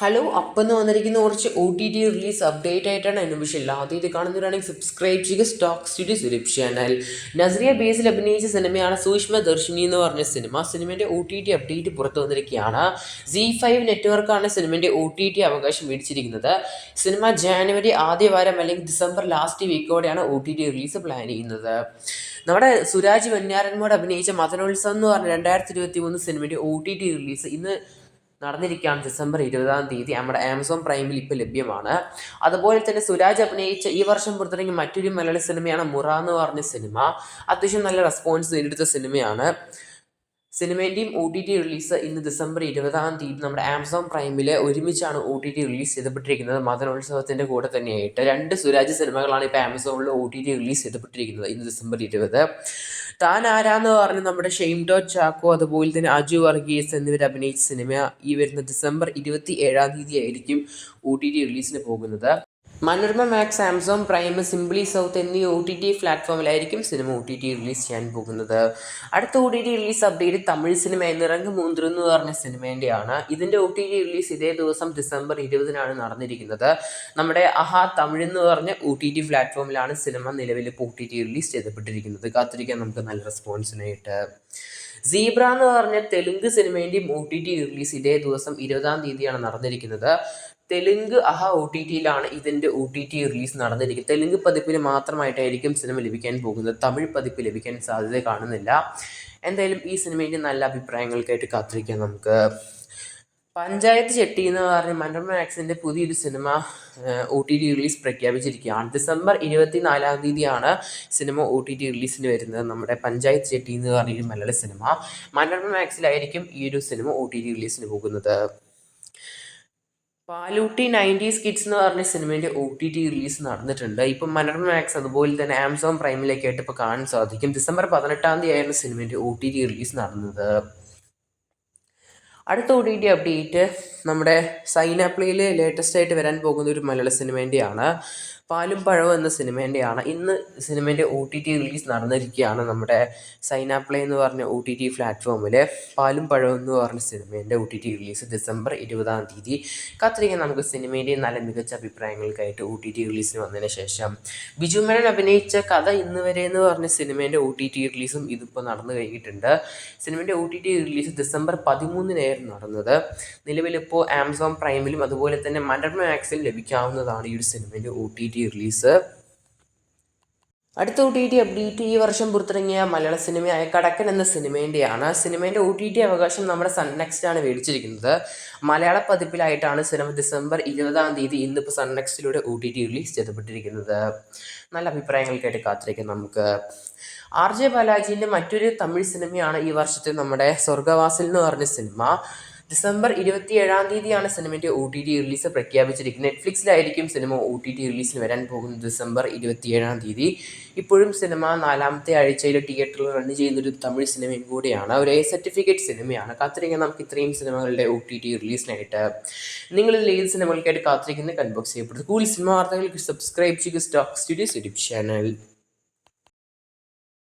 Hello അപ്പെന്ന് വന്നിരിക്കുന്ന കുറച്ച് O T T release update ആയിട്ടാണ് അതിന് വിഷയം ആദ്യമായിട്ട് കാണുന്നവരാണെങ്കിൽ സബ്സ്ക്രൈബ് ചെയ്യുക സ്റ്റോക്ക് സ്റ്റുഡിയോ സുരഭ് ചാനൽ. നസ്രിയ ബേസിൽ അഭിനയിച്ച സിനിമയാണ് സൂക്ഷ്മ ദർശിനി എന്ന് പറഞ്ഞ സിനിമേൻ്റെ ഒ ടി ടി അപ്ഡേറ്റ് പുറത്തു വന്നിരിക്കുകയാണ്. Z5 നെറ്റ്വർക്കാണ് സിനിമേൻ്റെ ഒ ടി ടി അവകാശം മേടിച്ചിരിക്കുന്നത്. സിനിമ ജാനുവരി ആദ്യ വാരം അല്ലെങ്കിൽ ഡിസംബർ ലാസ്റ്റ് വീക്കോടെയാണ് O T T release plan ചെയ്യുന്നത്. നമ്മുടെ സുരാജ് വെഞ്ഞാറന്മോട് അഭിനയിച്ച മദനോത്സവം എന്ന് പറഞ്ഞ 2023 സിനിമയുടെ ഒ ടി ടി റിലീസ് ഇന്ന് നടന്നിരിക്കുകയാണ്. ഡിസംബർ 20 നമ്മുടെ ആമസോൺ പ്രൈമിൽ ഇപ്പോൾ ലഭ്യമാണ്. അതുപോലെ തന്നെ സുരാജ് അഭിനയിച്ച ഈ വർഷം പുറത്തിറങ്ങിയ മറ്റൊരു മലയാള സിനിമയാണ് മുറ എന്ന് പറഞ്ഞ സിനിമ. അത്യാവശ്യം നല്ല റെസ്പോൺസ് നേടിയെടുത്ത സിനിമയാണ്. സിനിമേൻ്റെയും ഒ ടി ടി റിലീസ് ഇന്ന് ഡിസംബർ 20 നമ്മുടെ ആമസോൺ പ്രൈമിൽ ഒരുമിച്ചാണ് ഒ ടി ടി റിലീസ് ചെയ്യപ്പെട്ടിരിക്കുന്നത്. മദനോത്സവത്തിൻ്റെ കൂടെ തന്നെയായിട്ട് 2 സുരാജ് സിനിമകളാണ് ഇപ്പോൾ ആമസോണിൽ ഒ ടി ടി റിലീസ് ചെയ്യപ്പെട്ടിരിക്കുന്നത് ഇന്ന് ഡിസംബർ 20. താൻ ആരാന്ന് പറഞ്ഞ് നമ്മുടെ ഷെയിം ഡോട്ട് ചാക്കോ അതുപോലെ തന്നെ അജു വർഗീസ് എന്നിവർ അഭിനയിച്ച സിനിമ ഈ വരുന്ന ഡിസംബർ 27 ആയിരിക്കും ഒ ടി ടി റിലീസിന് പോകുന്നത്. Manorama Max, Amazon Prime, Simply South എന്നീ ഒ ടി ടി പ്ലാറ്റ്ഫോമിലായിരിക്കും സിനിമ ഒ ടി ടി റിലീസ് ചെയ്യാൻ പോകുന്നത്. അടുത്ത O T T release update Tamil സിനിമ നിറങ്ങ് മൂന്ന് എന്ന് പറഞ്ഞ സിനിമേൻ്റെയാണ്. ഇതിൻ്റെ ഒ ടി ടി റിലീസ് ഇതേ ദിവസം ഡിസംബർ 20 നടന്നിരിക്കുന്നത്. നമ്മുടെ അഹാ തമിഴ് എന്ന് പറഞ്ഞ ഒ ടി ടി പ്ലാറ്റ്ഫോമിലാണ് സിനിമ നിലവിൽ ഇപ്പോൾ ഒ ടി ടി റിലീസ് ചെയ്യപ്പെട്ടിരിക്കുന്നത്. കാത്തിരിക്കാൻ നമുക്ക് നല്ല റെസ്പോൺസിനായിട്ട്. സീബ്ര എന്ന് പറഞ്ഞ തെലുങ്ക് സിനിമേൻ്റെയും ഒ ടി ടി റിലീസ് ഇതേ ദിവസം 20 നടന്നിരിക്കുന്നത്. തെലുങ്ക് അഹ ഒ ടി ടിയിലാണ് ഇതിൻ്റെ ഒ ടി ടി റിലീസ് നടന്നിരിക്കുന്നത്. തെലുങ്ക് പതിപ്പിന് മാത്രമായിട്ടായിരിക്കും സിനിമ ലഭിക്കാൻ പോകുന്നത്. തമിഴ് പതിപ്പ് ലഭിക്കാൻ സാധ്യത കാണുന്നില്ല. എന്തായാലും ഈ സിനിമയുടെ നല്ല അഭിപ്രായങ്ങൾക്കായിട്ട് കാത്തിരിക്കാം നമുക്ക്. പഞ്ചായത്ത് ചെട്ടി എന്ന് പറഞ്ഞ മനോരമ മാക്സിൻ്റെ പുതിയൊരു സിനിമ ഒ ടി ടി റിലീസ് പ്രഖ്യാപിച്ചിരിക്കുകയാണ്. ഡിസംബർ 24 സിനിമ ഒ ടി ടി റിലീസിന് വരുന്നത്. നമ്മുടെ പഞ്ചായത്ത് ചെട്ടി എന്ന് പറഞ്ഞൊരു മലയാള സിനിമ മനോരമ മാക്സിലായിരിക്കും ഈ ഒരു സിനിമ ഒ ടി ടി റിലീസിന് പോകുന്നത്. പാലൂട്ടി 90s കിഡ്സ് എന്ന് പറഞ്ഞ സിനിമേൻ്റെ ഒ ടി ടി റിലീസ് നടന്നിട്ടുണ്ട്. ഇപ്പം മനോരമ മാക്സ് അതുപോലെ തന്നെ ആമസോൺ പ്രൈമിലേക്കായിട്ട് ഇപ്പോൾ കാണാൻ സാധിക്കും. ഡിസംബർ 18 സിനിമേൻ്റെ ഒ ടി ടി റിലീസ് നടന്നത്. അടുത്ത ഒ ടി ടി അപ്ഡേറ്റ് നമ്മുടെ സൈനാപ്ലേയിൽ ലേറ്റസ്റ്റ് ആയിട്ട് വരാൻ പോകുന്ന ഒരു മലയാള സിനിമേൻ്റെയാണ്. പാലും പഴവും എന്ന സിനിമേൻ്റെയാണ്. ഇന്ന് സിനിമേൻ്റെ ഒ ടി ടി റിലീസ് നടന്നിരിക്കുകയാണ്. നമ്മുടെ സൈനാപ്ലേ എന്ന് പറഞ്ഞ ഒ ടി ടി പ്ലാറ്റ്ഫോമിൽ പാലും പഴവും എന്ന് പറഞ്ഞ സിനിമേൻ്റെ O T T release December 20 കാത്തിരിക്കാൻ നമുക്ക്. സിനിമേൻ്റെ നല്ല മികച്ച അഭിപ്രായങ്ങൾക്കായിട്ട് ഒ ടി ടി റിലീസിന് വന്നതിന് ശേഷം ബിജു മേനോൻ അഭിനയിച്ച കഥ ഇന്ന് വരെ എന്ന് പറഞ്ഞ സിനിമേൻ്റെ ഒ ടി ടി റിലീസും ഇതിപ്പോൾ നടന്നു കഴിഞ്ഞിട്ടുണ്ട്. സിനിമേൻ്റെ O T T release December 13 നടന്നത്. നിലവിലിപ്പോൾ ആമസോൺ പ്രൈമിലും അതുപോലെ തന്നെ മനോരമ മാക്സിലും ലഭിക്കാവുന്നതാണ് ഈ ഒരു സിനിമേൻ്റെ ഒ ടി ടി റിലീസ്. അടുത്ത ഒ ടി ടി അപ്ഡേറ്റ് ഈ വർഷം പുറത്തിറങ്ങിയ മലയാള സിനിമയായ കടക്കൻ എന്ന സിനിമേൻ്റെയാണ്. സിനിമേൻ്റെ ഒ ടി ടി അവകാശം നമ്മുടെ സൺ നെക്സ്റ്റ് ആണ് മേടിച്ചിരിക്കുന്നത്. മലയാള പതിപ്പിലായിട്ടാണ് സിനിമ ഡിസംബർ 20 ഇന്നിപ്പോൾ സൺ നെക്സ്റ്റിലൂടെ ഒ ടി ടി റിലീസ് ചെയ്യപ്പെട്ടിരിക്കുന്നത്. നല്ല അഭിപ്രായങ്ങൾക്കായിട്ട് കാത്തിരിക്കാം നമുക്ക്. RJ ബാലാജിൻ്റെ മറ്റൊരു തമിഴ് സിനിമയാണ് ഈ വർഷത്തെ നമ്മുടെ സ്വർഗവാസിൽ എന്ന് പറഞ്ഞ സിനിമ. ഡിസംബർ 27 സിനിമയുടെ ഒ ടി ടി റിലീസ് പ്രഖ്യാപിച്ചിരിക്കുന്നത്. നെറ്റ്ഫ്ലിക്സിലായിരിക്കും സിനിമ ഒ ടി ടി റിലീസിന് വരാൻ പോകുന്നത് ഡിസംബർ 27. ഇപ്പോഴും സിനിമ 4ാമത്തെ ആഴ്ചയിൽ തിയേറ്ററിൽ റൺ ചെയ്യുന്നൊരു തമിഴ് സിനിമയും കൂടിയാണ്. ഒരു സർട്ടിഫിക്കറ്റ് സിനിമയാണ്. കാത്തിരിക്കാൻ നമുക്ക് ഇത്രയും സിനിമകളുടെ ഒ ടി ടി റിലീസിനായിട്ട്. നിങ്ങളിതിൽ ഏത് സിനിമകൾക്കായിട്ട് കാത്തിരിക്കുന്നത് കൺബോക്സ് ചെയ്യപ്പെടുന്നത്. കൂടുതൽ സിനിമ വാർത്തകൾക്ക് സബ്സ്ക്രൈബ് ചെയ്യുക സ്റ്റോക്ക് സ്റ്റുഡിയോ യൂട്യൂബ് ചാനൽ.